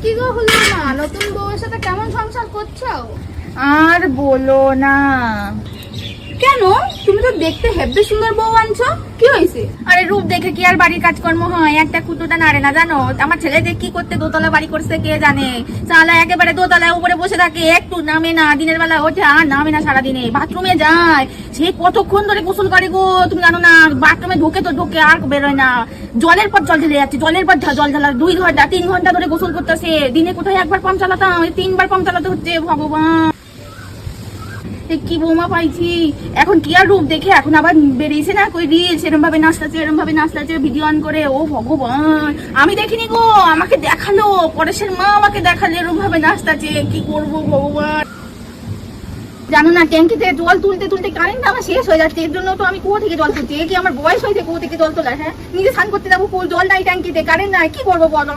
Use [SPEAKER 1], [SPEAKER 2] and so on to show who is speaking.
[SPEAKER 1] কি গো হলো না, নতুন বউয়ের সাথে কেমন সংসার করছো?
[SPEAKER 2] আর বলো না।
[SPEAKER 1] কেন? তুমি তো দেখতে হেব্বি সুন্দর বউ আনছো, কি হয়েছে?
[SPEAKER 2] আরে রূপ দেখে কি আর বাড়ির কাজকর্ম হয়? একটা কুটোটা নাড়ে না জানো? আমার ছেলে যে কি করতে দোতলা বাড়ি করছে কে জানে। চালা একেবারে দোতলায় উপরে বসে থাকে, একটু নামে না, দিনের বেলা ওঠে আর নামে না, সারাদিনে বাথরুমে যায় সে কতক্ষণ ধরে গোসল করে গো, তুমি জানো না? বাথরুমে ঢোকে তো ঢোকে আর বেরোয় না, জলের পর জল ঢেলে যাচ্ছে, জলের পর জল ঢালা, 2 ঘন্টা 3 ঘন্টা ধরে গোসল করতেছে। দিনে কোথায় একবার পাম্প চালাতাম, 3বার পাম্প চালাতে হচ্ছে। ভগবান কি বৌমা পাইছি এখন, কি আর রূপ দেখে এখন আবার বেরিয়েছে না কই রিল, সেরকম ভাবে নাচতেছে, এরকম ভাবে নাচতেছে, ভিডিও অন করে। ও ভগবান, আমি দেখিনি গো, আমাকে দেখালো, পরেশের মা আমাকে দেখালো এরকম ভাবে নাচতেছে। কি করবো ভগবান জানো না, ট্যাঙ্কিতে জল তুলতে তুলতে কারেন্ট আমার শেষ হয়ে যাচ্ছে, এর জন্য তো আমি কুয়ো থেকে জল তুলছি। কি আমার বয়স হয়েছে কুয়ো থেকে জল তোলা? হ্যাঁ, নিজে স্নান করতে যাবো, জল নাই ট্যাঙ্কিতে, কারেন্ট নাই, কি করবো বলো?